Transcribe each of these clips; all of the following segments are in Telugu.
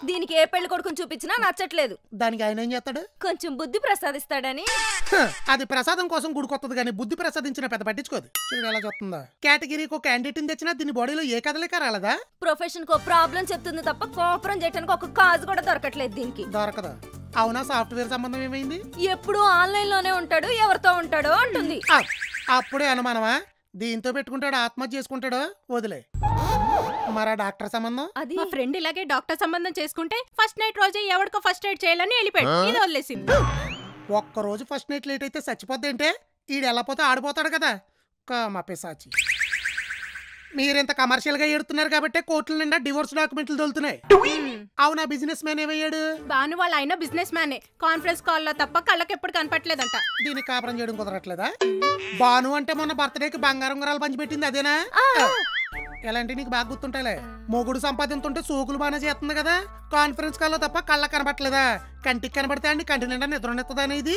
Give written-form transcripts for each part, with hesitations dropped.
దీనికి ఏ పెళ్లి కొడుకుని చూపించినా నచ్చట్లేదు. దానికి ఆయన ఏం చేస్తాడు? కొంచెం బుద్ధి ప్రసాదిస్తాడని. అది ప్రసాదం కోసం గుడికొత్తది కానీ బుద్ధి ప్రసాదించిన పెద్ద పట్టించుకోదు. చూడు ఎలా చూస్తుందా. కేటగిరీకి ఒక క్యాండిడేట్ తెచ్చినా దీని బాడీలో ఏ కదలిక రాలేదా? ప్రొఫెషన్ కో ప్రాబ్లం చెప్తుంది తప్ప కోపరం చేయడానికి ఒక కాజు కూడా దొరకట్లేదు దీనికి. దొరకదా? అవునా? సాఫ్ట్వేర్ సంబంధం ఏమైంది? ఎప్పుడు ఆన్లైన్ లోనే ఉంటాడు, ఎవరితో ఉంటాడో అంటుంది. అప్పుడే అనుమానమా? దీంతో పెట్టుకుంటాడు ఆత్మహత్య చేసుకుంటాడో? వదిలే. మరా డాక్టర్ సంబంధం? అది మా ఫ్రెండ్ ఇలాగే డాక్టర్ సంబంధం చేసుకుంటే ఫస్ట్ నైట్ రోజే ఎవరికో ఫస్ట్ ఎయిడ్ చేయాలని వెళ్ళిపోయాడు. ఇది వదిలేసింది. ఒక్కరోజు ఫస్ట్ నైట్ లేట్ అయితే చచ్చిపోద్ది అంటే ఈడు వెళ్ళపోతే ఆడిపోతాడు కదా. మా పిశాచి. మీరింత కమర్షియల్ గా ఏడుతున్నారు కాబట్టి కోర్టుల నిండా డివోర్స్ డాక్యుమెంట్లు దొలుతున్నాయి. అవునా? బిజినెస్ మ్యాన్ ఏమయ్యాడు? బాను వాళ్ళ ఆయన బిజినెస్ మ్యానే. కాన్ఫరెన్స్ కాల్ లో తప్ప కళ్ళకి ఎప్పుడు కనపట్లేదంట. దీనికి కాపురం చేయడం కుదరట్లేదా? బాను అంటే మొన్న బర్త్డేకి బంగారం ఉంగరాలు పంచిపెట్టింది అదేనా? ఎలాంటి నీకు బాగా గుర్తుంటాయిలే. మొగుడు సంపాదించుంటే సోకులు బాగానే చేస్తుంది కదా. కాన్ఫరెన్స్ కాల్ లో తప్ప కళ్ళకి కనపట్లేదా? కంటికి కనబడితే అండి కంటి నిండా నిద్రనెత్తదా అనేది.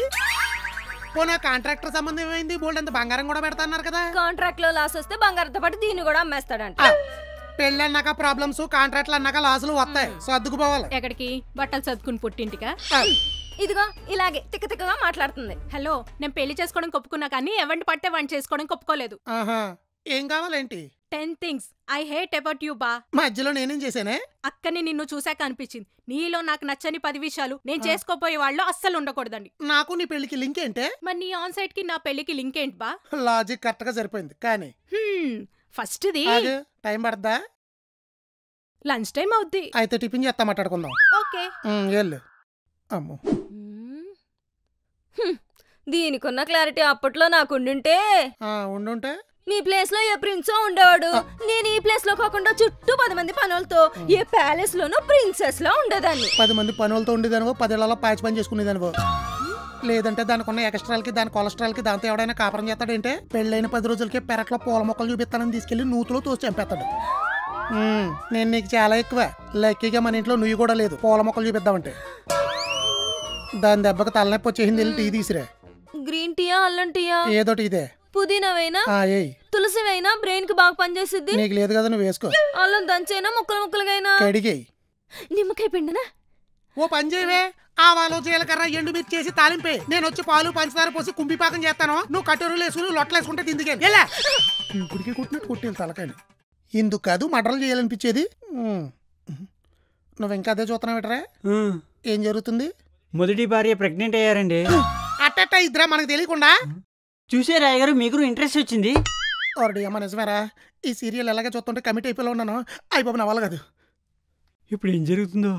పోనా కాంట్రాక్టర్ సంబంధం ఏమైంది? బోల్డ్ అంత బంగారం కూడా పెడతాన్నారు కదా. కాంట్రాక్ట్ లో లాస్ వస్తే బంగారంతో పాటు దీన్ని కూడా అమ్మేస్తాడంట. పెళ్ళి అన్నాక ప్రాబ్లమ్స్, కాంట్రాక్ట్లు అన్నాక లాసులు వస్తాయి. సర్దుకుపోవాలి. ఎక్కడికి? బట్టలు సర్దుకుని పుట్టింటికా? ఇదిగో ఇలాగే తిక్క తిక్కగా మాట్లాడుతుంది. హలో, నేను పెళ్లి చేసుకోవడం ఒప్పుకున్నా కానీ ఎవరిని పట్టే వాడిని చేసుకోవడం ఒప్పుకోలేదు. ఏం కావాలేంటి? 10 things I hate about you బా. మధ్యలో నేనేం చేశానే? అక్కని నిన్ను చూశాక అనిపించింది నీలో నాకు నచ్చని 10 విషయాలు నేను చేసుకోపోయే వాళ్ళు అస్సలు ఉండకూడదండి. నాకు నీ పెళ్లికి లింక్ ఏంటే? మరి నీ ఆన్ సైట్ కి నా పెళ్లికి లింక్ ఏంటి బా? లాజిక్ కరెక్ట్ గా సరిపోయింది కానీ ఫస్ట్ ది టైం పడదా? లంచ్ టైం అవుద్ది. అయితే టిఫిన్ చేస్తా మాట్లాడుకుందాం. ఓకే వెళ్ళు. అమ్మో, దీనికున్న క్లారిటీ అప్పట్లో నాకు ఉండుంటే మీ ప్లేస్ లో ఏ ప్రిన్సో ఉండేవాడు. నేను ఈ ప్లేస్ లో కాకుండా చుట్టూ 10 మంది పనులతో ఏ ప్యాలెస్ లోనూ ప్రిన్సెస్ లో ఉండేదాన్ని. 10 మంది పనులతో ఉండేదానివో 10 ఏళ్లలో పాచి పని చేసుకునేదానివో. లేదంటే దానికి ఉన్న ఎక్స్ట్రాలకి దాని కొలెస్ట్రాల్ కి దాంతో ఎవడైనా కాపురం చేస్తాడంటే పెళ్ళైన 10 రోజులకి పెరట్లో పూల మొక్కలు చూపిస్తానని తీసుకెళ్లి నూతులో తోసి చంపేస్తాడు. నేను నీకు చాలా ఎక్కువ. లక్కీగా మన ఇంట్లో నువ్వు కూడా లేదు పూల మొక్కలు చూపిద్దామంటే. దాని దెబ్బకి తలనొప్పి వచ్చేసింది. వెళ్ళి టీ తీసిరా. గ్రీన్ టీయా అల్లం టీయా? ఏదోటి ఇదే. పుదీనావైనా తులసివైనా బ్రెయిన్ కి బాగా పనిచేస్తుంది. నీకు లేదు కదా, నువ్వు వేసుకో. అల్లం దంచైనా ముక్కలు ముక్కలుగైనా కడిగేయి. నిమ్మకాయ పిండినా? ఓ పని చేయవే, ఆవాలు జీలకర్ర ఎండుమిర్చి చేసి తాలింపే. నేను వచ్చి పాలు పంచదార పోసి కుంభిపాకం చేస్తాను. నువ్వు కట్టూరులు వేసుకుని లొట్టలేసుకుంటే తిందికే. ఇప్పటికే కొట్టినట్టు కొట్టేది తలకాయని. ఇందుకు కాదు మటర్లు చేయాలనిపించేది. నువ్వు ఇంకా అదే చూస్తున్నావు ఎటరా? ఏం జరుగుతుంది? మొదటి భార్య ప్రెగ్నెంట్ అయ్యారండి. అట్ట ఇద్దరా మనకు తెలియకుండా? చూసే రాయ గారు మీకు ఇంట్రెస్ట్ వచ్చింది. అమ్మ నిజమేరా. ఈ సీరియల్ ఎలాగే చూస్తుంటే కమిట్ అయిపోయి ఉన్నాను. అయిపోయి నా వల్ల కాదు. ఇప్పుడు ఏం జరుగుతుందో